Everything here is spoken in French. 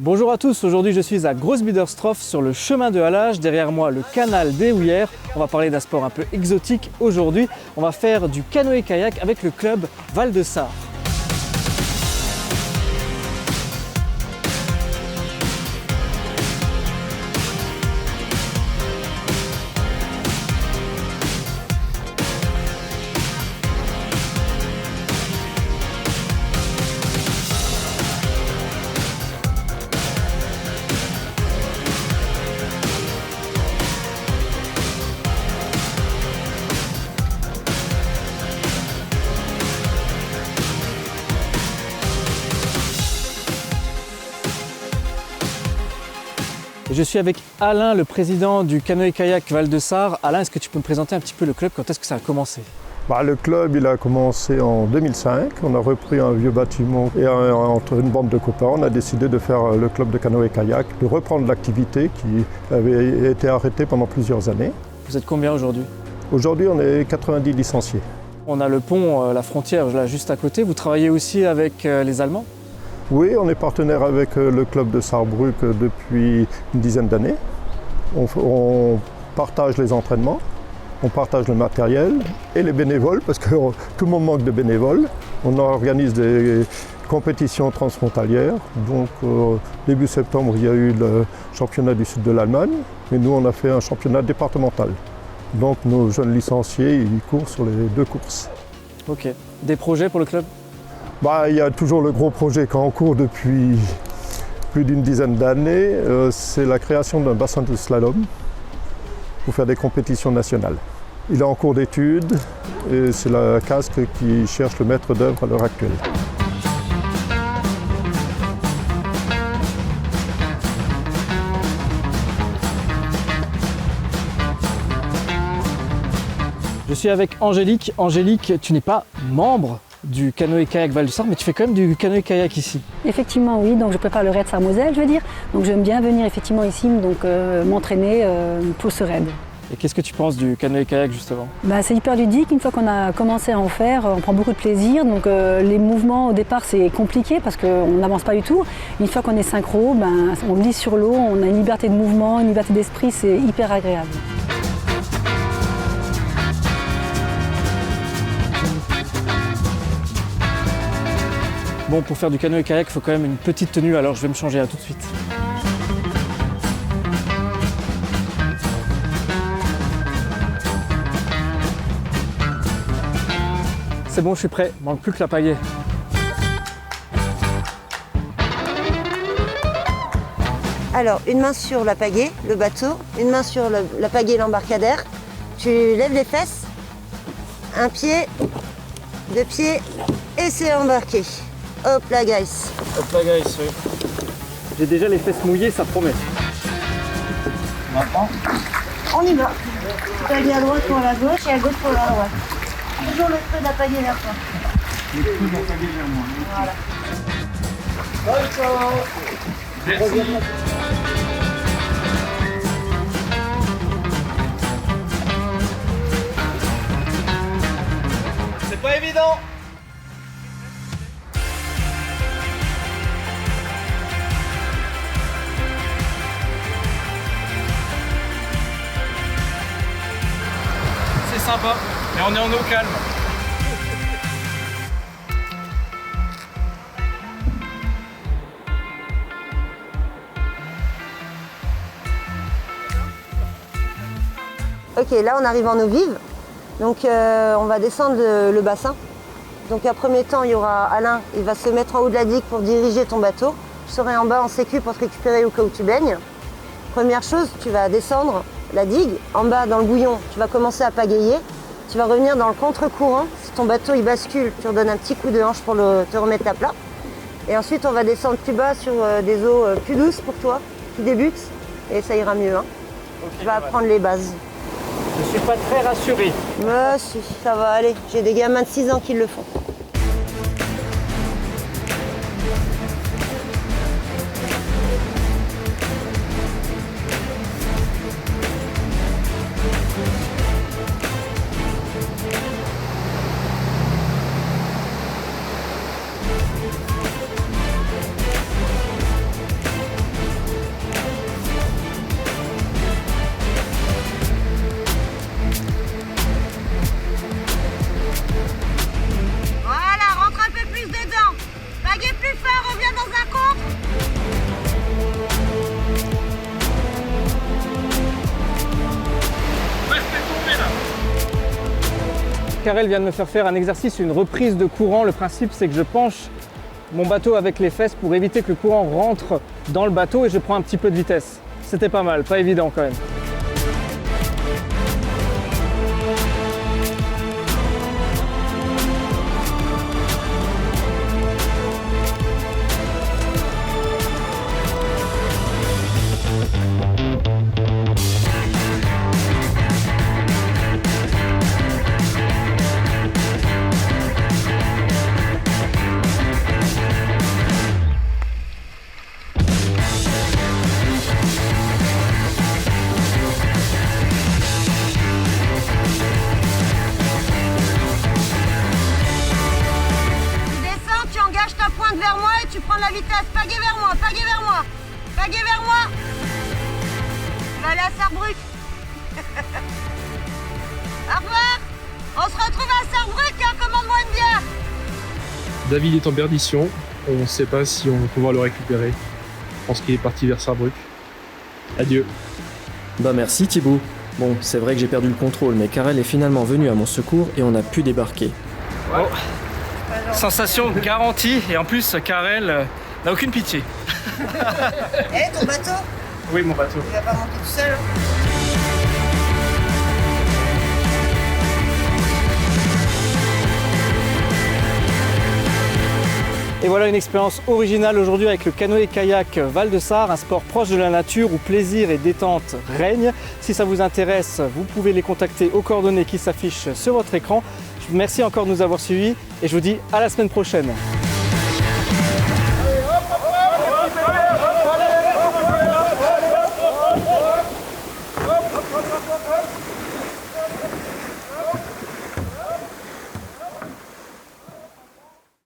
Bonjour à tous, aujourd'hui je suis à Großbiederstorf sur le chemin de halage, derrière moi le canal des Houillères. On va parler d'un sport un peu exotique aujourd'hui, on va faire du canoë-kayak avec le club Val de Sar. Je suis avec Alain, le président du canoë-kayak Val de Sar. Alain, est-ce que tu peux me présenter un petit peu le club? Quand est-ce que ça a commencé? Le club il a commencé en 2005. On a repris un vieux bâtiment et entre une bande de copains, on a décidé de faire le club de canoë-kayak, de reprendre l'activité qui avait été arrêtée pendant plusieurs années. Vous êtes combien aujourd'hui? Aujourd'hui, on est 90 licenciés. On a le pont, la frontière là juste à côté. Vous travaillez aussi avec les Allemands? Oui, on est partenaire avec le club de Saarbrück depuis une dizaine d'années. On partage les entraînements, on partage le matériel et les bénévoles, parce que tout le monde manque de bénévoles. On organise des compétitions transfrontalières. Donc début septembre, il y a eu le championnat du sud de l'Allemagne, mais nous on a fait un championnat départemental. Donc nos jeunes licenciés, ils courent sur les deux courses. Ok. Des projets pour le club? Il y a toujours le gros projet qui est en cours depuis plus d'une dizaine d'années. C'est la création d'un bassin de slalom pour faire des compétitions nationales. Il est en cours d'études et c'est la Casque qui cherche le maître d'œuvre à l'heure actuelle. Je suis avec Angélique. Angélique, tu n'es pas membre du canoë-kayak Val de Sar, mais tu fais quand même du canoë-kayak ici. Effectivement, oui. Donc je prépare le raid Sarre-Moselle, je veux dire. Donc j'aime bien venir effectivement ici, donc m'entraîner pour ce raid. Et qu'est-ce que tu penses du canoë-kayak justement? C'est hyper ludique. Une fois qu'on a commencé à en faire, on prend beaucoup de plaisir. Donc les mouvements au départ c'est compliqué parce qu'on n'avance pas du tout. Une fois qu'on est synchro, on glisse sur l'eau, on a une liberté de mouvement, une liberté d'esprit, c'est hyper agréable. Bon, pour faire du canoë-kayak, il faut quand même une petite tenue, alors je vais me changer, à tout de suite. C'est bon, je suis prêt, il manque plus que la pagaie. Alors, une main sur la pagaie, le bateau, une main sur la pagaie, l'embarcadère. Tu lèves les fesses, un pied, deux pieds, et c'est embarqué. Hop là, guys. Hop là, guys, oui. J'ai déjà les fesses mouillées, ça promet. Maintenant, on y va. Pagaie à droite pour la gauche et à gauche pour la droite. Toujours le creux de la pagaie vers toi. le creux de la pagaie vers moi. Voilà. Merci. C'est pas évident. C'est sympa, mais on est en eau calme. Ok, là on arrive en eau vive, donc on va descendre le bassin. Donc à premier temps, il y aura Alain, il va se mettre en haut de la digue pour diriger ton bateau. Je serai en bas en sécu pour te récupérer au cas où tu baignes. Première chose, tu vas descendre la digue. En bas, dans le bouillon, tu vas commencer à pagayer. Tu vas revenir dans le contre-courant. Si ton bateau il bascule, tu redonnes un petit coup de hanche pour te remettre à plat. Et ensuite, on va descendre plus bas sur des eaux plus douces pour toi, qui débutent. Et ça ira mieux. Hein. Okay, tu vas apprendre les bases. Je suis pas très rassuré. Si, ça va aller. J'ai des gamins de 6 ans qui le font. Karel vient de me faire un exercice, une reprise de courant. Le principe, c'est que je penche mon bateau avec les fesses pour éviter que le courant rentre dans le bateau et je prends un petit peu de vitesse. C'était pas mal, pas évident quand même. Vers moi et tu prends la vitesse. Pagaie vers moi, pagaie vers moi. Pagaie vers moi. Tu vas aller à Sarrebruck. Au revoir. On se retrouve à Sarrebruck, hein, commande-moi une bière. David est en perdition. On ne sait pas si on va pouvoir le récupérer. Je pense qu'il est parti vers Sarrebruck. Adieu. Bah merci Thibaut. Bon, c'est vrai que j'ai perdu le contrôle, mais Karel est finalement venu à mon secours et on a pu débarquer. Oh. Sensation garantie et en plus Karel n'a aucune pitié. Ton bateau? Oui, mon bateau. Il va pas monter tout seul. Et voilà une expérience originale aujourd'hui avec le canoë-kayak Val-de-Sar, un sport proche de la nature où plaisir et détente règnent. Si ça vous intéresse, vous pouvez les contacter aux coordonnées qui s'affichent sur votre écran. Merci encore de nous avoir suivis et je vous dis à la semaine prochaine. Hop, hop, hop, hop, hop.